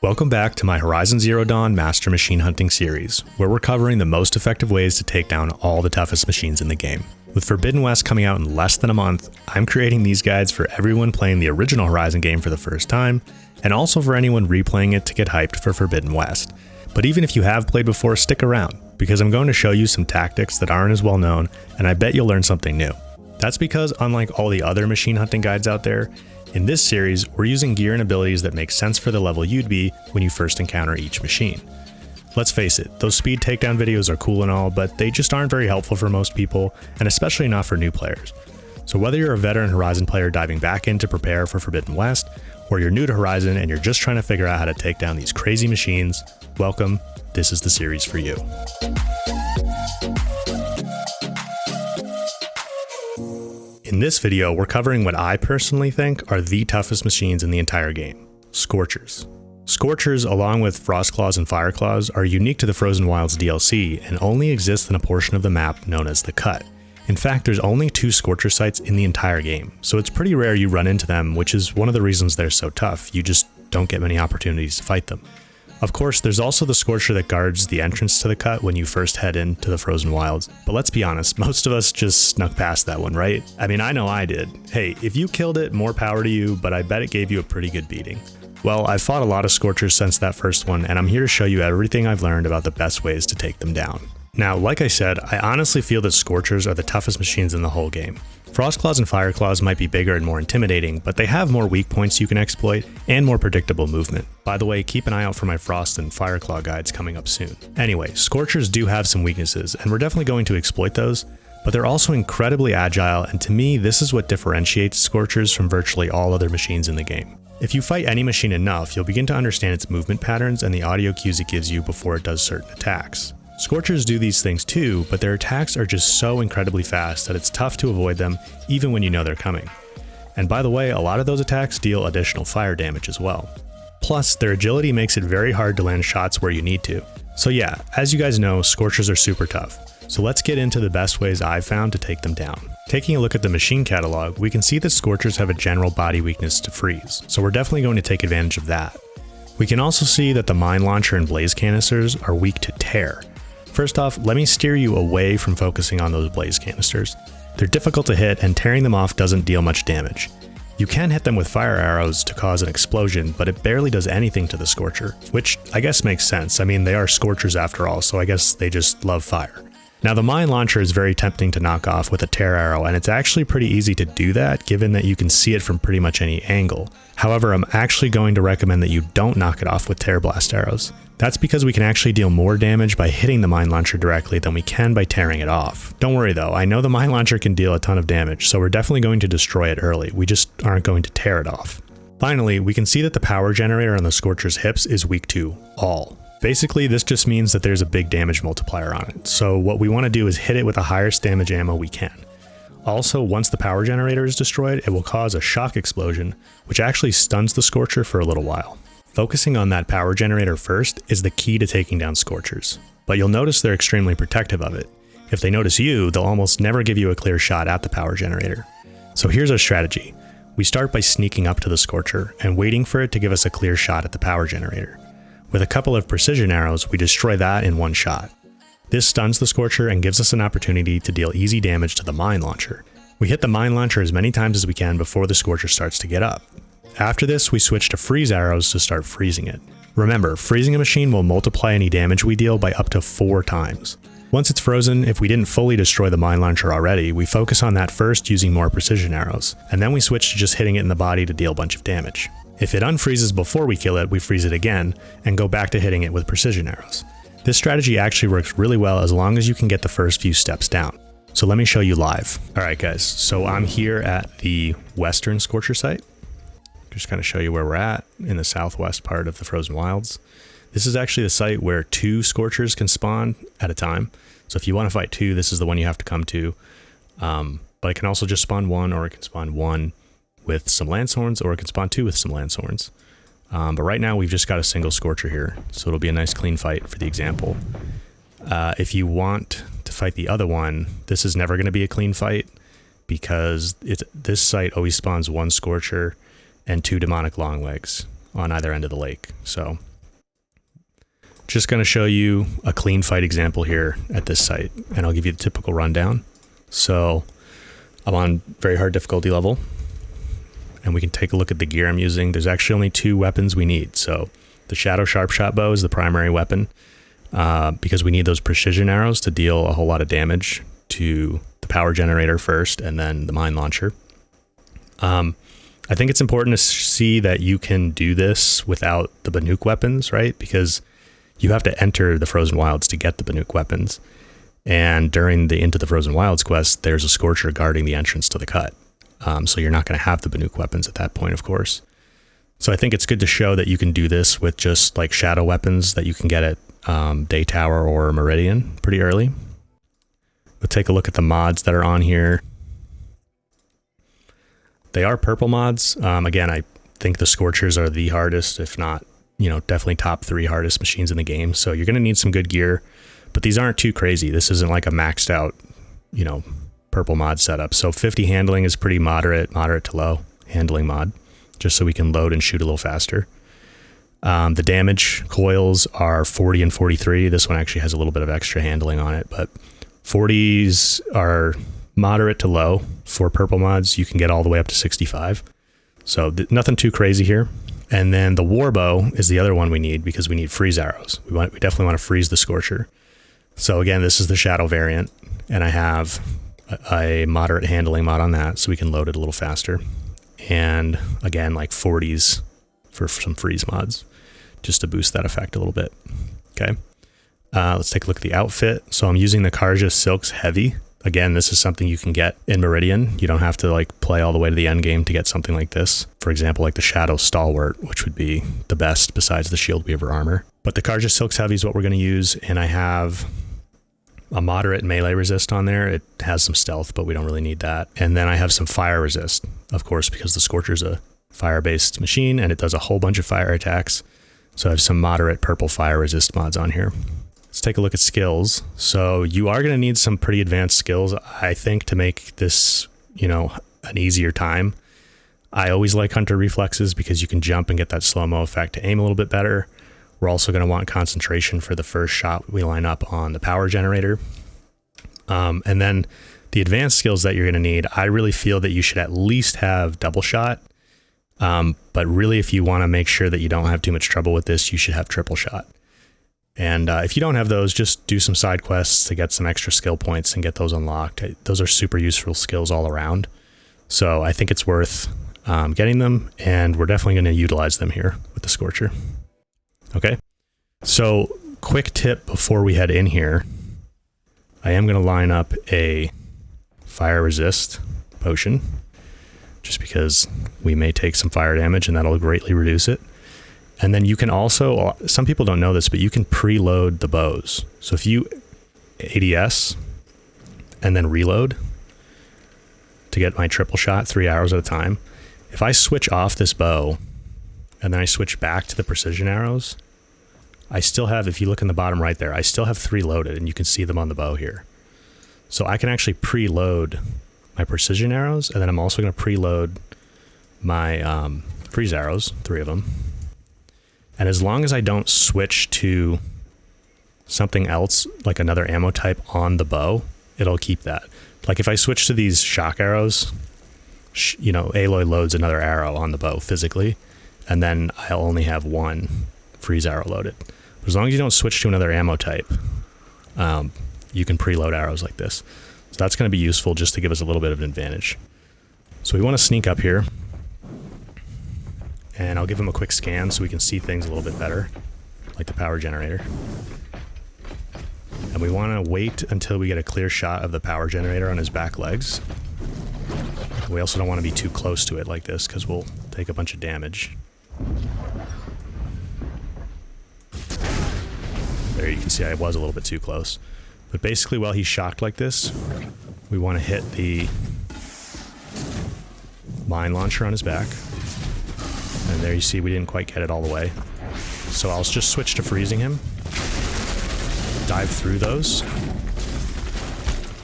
Welcome back to my Horizon Zero Dawn Master Machine Hunting series, where we're covering the most effective ways to take down all the toughest machines in the game. With Forbidden West coming out in less than a month, I'm creating these guides for everyone playing the original Horizon game for the first time, and also for anyone replaying it to get hyped for Forbidden West. But even if you have played before, stick around, because I'm going to show you some tactics that aren't as well known, and I bet you'll learn something new. That's because, unlike all the other machine hunting guides out there, in this series, we're using gear and abilities that make sense for the level you'd be when you first encounter each machine. Let's face it, those speed takedown videos are cool and all, but they just aren't very helpful for most people, and especially not for new players. So whether you're a veteran Horizon player diving back in to prepare for Forbidden West, or you're new to Horizon and you're just trying to figure out how to take down these crazy machines, welcome, this is the series for you. In this video, we're covering what I personally think are the toughest machines in the entire game, Scorchers. Scorchers, along with Frostclaws and Fireclaws, are unique to the Frozen Wilds DLC and only exist in a portion of the map known as the Cut. In fact, there's only 2 Scorcher sites in the entire game, so it's pretty rare you run into them, which is one of the reasons they're so tough. You just don't get many opportunities to fight them. Of course, there's also the Scorcher that guards the entrance to the Cut when you first head into the Frozen Wilds, but let's be honest, most of us just snuck past that one, right? I mean, I know I did. Hey, if you killed it, more power to you, but I bet it gave you a pretty good beating. Well, I've fought a lot of Scorchers since that first one, and I'm here to show you everything I've learned about the best ways to take them down. Now, like I said, I honestly feel that Scorchers are the toughest machines in the whole game. Frostclaws and Fireclaws might be bigger and more intimidating, but they have more weak points you can exploit and more predictable movement. By the way, keep an eye out for my Frost and Fireclaw guides coming up soon. Anyway, Scorchers do have some weaknesses, and we're definitely going to exploit those, but they're also incredibly agile, and to me, this is what differentiates Scorchers from virtually all other machines in the game. If you fight any machine enough, you'll begin to understand its movement patterns and the audio cues it gives you before it does certain attacks. Scorchers do these things too, but their attacks are just so incredibly fast that it's tough to avoid them even when you know they're coming. And by the way, a lot of those attacks deal additional fire damage as well. Plus, their agility makes it very hard to land shots where you need to. So yeah, as you guys know, Scorchers are super tough. So let's get into the best ways I've found to take them down. Taking a look at the machine catalog, we can see that Scorchers have a general body weakness to freeze, so we're definitely going to take advantage of that. We can also see that the mine launcher and blaze canisters are weak to tear. First off, let me steer you away from focusing on those blaze canisters. They're difficult to hit, and tearing them off doesn't deal much damage. You can hit them with fire arrows to cause an explosion, but it barely does anything to the Scorcher, which I guess makes sense. I mean, they are Scorchers after all, so I guess they just love fire. Now, the mine launcher is very tempting to knock off with a tear arrow, and it's actually pretty easy to do that given that you can see it from pretty much any angle. However, I'm actually going to recommend that you don't knock it off with tear blast arrows. That's because we can actually deal more damage by hitting the mine launcher directly than we can by tearing it off. Don't worry though, I know the mine launcher can deal a ton of damage, so we're definitely going to destroy it early. We just aren't going to tear it off. Finally, we can see that the power generator on the Scorcher's hips is weak to all. Basically, this just means that there's a big damage multiplier on it, so what we want to do is hit it with the highest damage ammo we can. Also, once the power generator is destroyed, it will cause a shock explosion, which actually stuns the Scorcher for a little while. Focusing on that power generator first is the key to taking down Scorchers, but you'll notice they're extremely protective of it. If they notice you, they'll almost never give you a clear shot at the power generator. So here's our strategy. We start by sneaking up to the Scorcher and waiting for it to give us a clear shot at the power generator. With a couple of precision arrows, we destroy that in one shot. This stuns the Scorcher and gives us an opportunity to deal easy damage to the mine launcher. We hit the mine launcher as many times as we can before the Scorcher starts to get up. After this, we switch to freeze arrows to start freezing it. Remember, freezing a machine will multiply any damage we deal by up to 4 times. Once it's frozen, if we didn't fully destroy the mine launcher already, we focus on that first using more precision arrows, and then we switch to just hitting it in the body to deal a bunch of damage. If it unfreezes before we kill it, we freeze it again, and go back to hitting it with precision arrows. This strategy actually works really well as long as you can get the first few steps down. So let me show you live. Alright guys, so I'm here at the Western Scorcher site. Just kind of show you where we're at in the southwest part of the Frozen Wilds. This is actually the site where 2 Scorchers can spawn at a time. So if you want to fight 2, this is the one you have to come to. But it can also just spawn 1, or it can spawn 1 with some Lancehorns, or it can spawn 2 with some Lancehorns. But right now we've just got a single Scorcher here, so it'll be a nice clean fight for the example. If you want to fight the other one, this is never going to be a clean fight because this site always spawns 1 Scorcher and 2 demonic longlegs on either end of the lake. So just going to show you a clean fight example here at this site, and I'll give you the typical rundown. So I'm on very hard difficulty level, and we can take a look at the gear I'm using. There's actually only 2 weapons we need. So the Shadow Sharp Shot Bow is the primary weapon, because we need those precision arrows to deal a whole lot of damage to the power generator first, and then the mine launcher. I think it's important to see that you can do this without the Banuk weapons, right? Because you have to enter the Frozen Wilds to get the Banuk weapons. And during the Into the Frozen Wilds quest, there's a Scorcher guarding the entrance to the cut. So you're not going to have the Banuk weapons at that point, of course. So I think it's good to show that you can do this with just like shadow weapons that you can get at Day Tower or Meridian pretty early. We'll take a look at the mods that are on here. They are purple mods. Again, I think the Scorchers are the hardest, if not, definitely top 3 hardest machines in the game. So you're going to need some good gear, but these aren't too crazy. This isn't like a maxed out, purple mod setup. So 50 handling is pretty moderate to low handling mod, just so we can load and shoot a little faster. The damage coils are 40 and 43. This one actually has a little bit of extra handling on it, but 40s are moderate to low. For purple mods, you can get all the way up to 65. So nothing too crazy here. And then the Warbow is the other one we need, because we need freeze arrows. We definitely want to freeze the Scorcher. So again, this is the Shadow variant, and I have a moderate handling mod on that, so we can load it a little faster. And again, like 40s for some freeze mods, just to boost that effect a little bit. Okay. Let's take a look at the outfit. So I'm using the Karja Silks Heavy. Again, this is something you can get in Meridian. You don't have to like play all the way to the end game to get something like this. For example, like the Shadow Stalwart, which would be the best besides the Shield Weaver armor. But the Karja Silks Heavy is what we're going to use, and I have a moderate melee resist on there. It has some stealth, but we don't really need that. And then I have some fire resist, of course, because the Scorcher's a fire-based machine, and it does a whole bunch of fire attacks. So I have some moderate purple fire resist mods on here. Let's take a look at skills. So you are going to need some pretty advanced skills, I think, to make this, an easier time. I always like Hunter Reflexes because you can jump and get that slow-mo effect to aim a little bit better. We're also going to want concentration for the first shot we line up on the power generator. And then the advanced skills that you're going to need, I really feel that you should at least have double shot. But really, if you want to make sure that you don't have too much trouble with this, you should have triple shot. And if you don't have those, just do some side quests to get some extra skill points and get those unlocked. Those are super useful skills all around. So I think it's worth getting them, and we're definitely going to utilize them here with the Scorcher. Okay, so quick tip before we head in here. I am going to line up a fire resist potion, just because we may take some fire damage and that'll greatly reduce it. And then you can also, some people don't know this, but you can preload the bows. So if you ADS and then reload to get my triple shot 3 hours at a time, if I switch off this bow and then I switch back to the precision arrows, I still have, if you look in the bottom right there, I still have 3 loaded, and you can see them on the bow here. So I can actually preload my precision arrows, and then I'm also going to preload my freeze arrows, 3 of them. And as long as I don't switch to something else, like another ammo type on the bow, it'll keep that. Like if I switch to these shock arrows, Aloy loads another arrow on the bow physically, and then I'll only have 1 freeze arrow loaded. But as long as you don't switch to another ammo type, you can preload arrows like this. So that's going to be useful just to give us a little bit of an advantage. So we want to sneak up here, and I'll give him a quick scan so we can see things a little bit better, like the power generator. And we want to wait until we get a clear shot of the power generator on his back legs. We also don't want to be too close to it like this, because we'll take a bunch of damage. There you can see I was a little bit too close. But basically while he's shocked like this, we want to hit the mine launcher on his back. And there you see we didn't quite get it all the way. So I'll just switch to freezing him. Dive through those.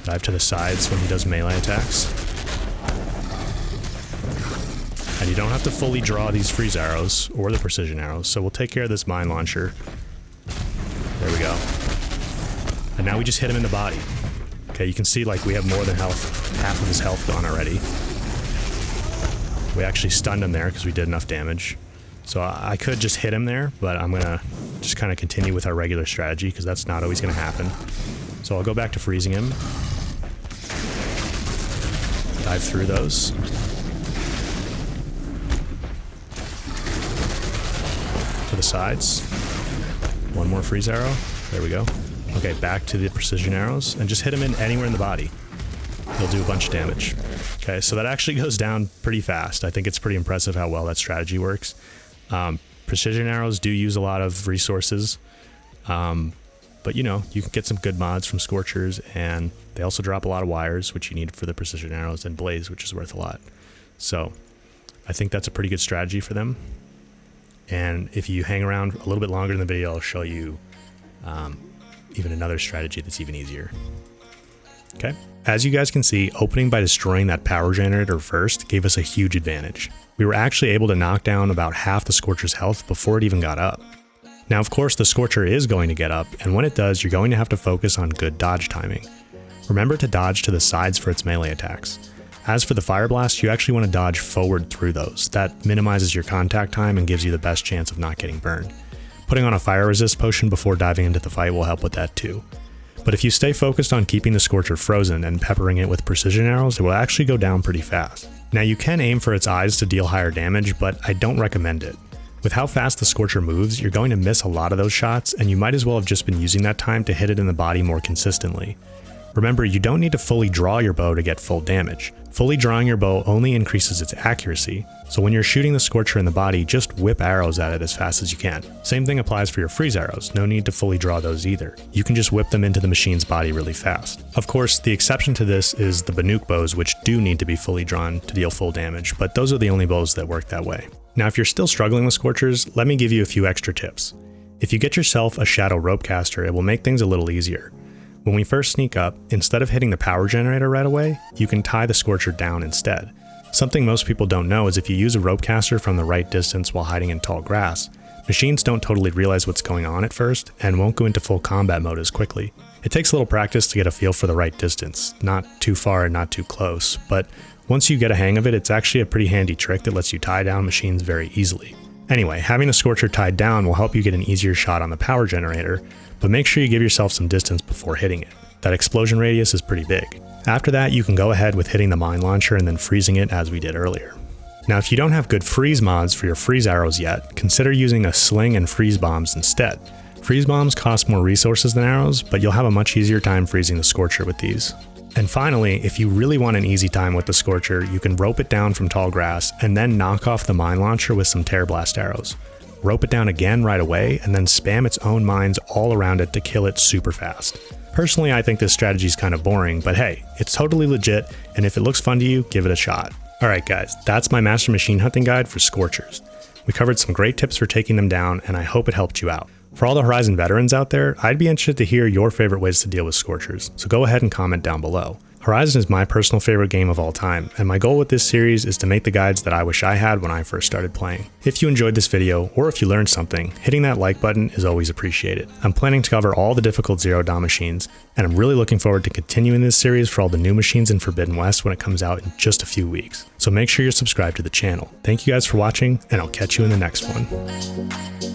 Dive to the sides when he does melee attacks. And you don't have to fully draw these freeze arrows or the precision arrows, so we'll take care of this mine launcher There we go. And now we just hit him in the body. Okay, you can see like we have more than half of his health gone already. We actually stunned him there because we did enough damage. So I could just hit him there, but I'm gonna just kind of continue with our regular strategy because that's not always gonna happen. So I'll go back to freezing him. Dive through those. To the sides. One more freeze arrow. There we go. Okay, back to the precision arrows and just hit him in anywhere in the body. He'll do a bunch of damage. Okay, so that actually goes down pretty fast. I think it's pretty impressive how well that strategy works. Precision arrows do use a lot of resources, but you know, you can get some good mods from Scorchers, and they also drop a lot of wires, which you need for the precision arrows, and blaze, which is worth a lot. So I think that's a pretty good strategy for them. And if you hang around a little bit longer in the video, I'll show you even another strategy that's even easier. Okay. As you guys can see, opening by destroying that power generator first gave us a huge advantage. We were actually able to knock down about half the Scorcher's health before it even got up. Now, of course, the Scorcher is going to get up, and when it does, you're going to have to focus on good dodge timing. Remember to dodge to the sides for its melee attacks. As for the Fire Blast, you actually want to dodge forward through those. That minimizes your contact time and gives you the best chance of not getting burned. Putting on a fire resist potion before diving into the fight will help with that too. But if you stay focused on keeping the Scorcher frozen and peppering it with precision arrows, it will actually go down pretty fast. Now you can aim for its eyes to deal higher damage, but I don't recommend it. With how fast the Scorcher moves, you're going to miss a lot of those shots, and you might as well have just been using that time to hit it in the body more consistently. Remember, you don't need to fully draw your bow to get full damage. Fully drawing your bow only increases its accuracy, so when you're shooting the Scorcher in the body, just whip arrows at it as fast as you can. Same thing applies for your freeze arrows, no need to fully draw those either. You can just whip them into the machine's body really fast. Of course, the exception to this is the Banuk bows, which do need to be fully drawn to deal full damage, but those are the only bows that work that way. Now if you're still struggling with Scorchers, let me give you a few extra tips. If you get yourself a Shadow Rope Caster, it will make things a little easier. When we first sneak up, instead of hitting the power generator right away, you can tie the Scorcher down instead. Something most people don't know is if you use a rope caster from the right distance while hiding in tall grass, machines don't totally realize what's going on at first and won't go into full combat mode as quickly. It takes a little practice to get a feel for the right distance, not too far and not too close, but once you get a hang of it, it's actually a pretty handy trick that lets you tie down machines very easily. Anyway, having the Scorcher tied down will help you get an easier shot on the power generator, but make sure you give yourself some distance before hitting it. That explosion radius is pretty big. After that, you can go ahead with hitting the mine launcher and then freezing it as we did earlier. Now, if you don't have good freeze mods for your freeze arrows yet, consider using a sling and freeze bombs instead. Freeze bombs cost more resources than arrows, but you'll have a much easier time freezing the Scorcher with these. And finally, if you really want an easy time with the Scorcher, you can rope it down from tall grass and then knock off the mine launcher with some Tear Blast arrows. Rope it down again right away and then spam its own mines all around it to kill it super fast. Personally, I think this strategy is kind of boring, but hey, it's totally legit, and if it looks fun to you, give it a shot. Alright guys, that's my master machine hunting guide for Scorchers. We covered some great tips for taking them down, and I hope it helped you out. For all the Horizon veterans out there, I'd be interested to hear your favorite ways to deal with Scorchers, so go ahead and comment down below. Horizon is my personal favorite game of all time, and my goal with this series is to make the guides that I wish I had when I first started playing. If you enjoyed this video, or if you learned something, hitting that like button is always appreciated. I'm planning to cover all the difficult Zero Dawn machines, and I'm really looking forward to continuing this series for all the new machines in Forbidden West when it comes out in just a few weeks. So make sure you're subscribed to the channel. Thank you guys for watching, and I'll catch you in the next one.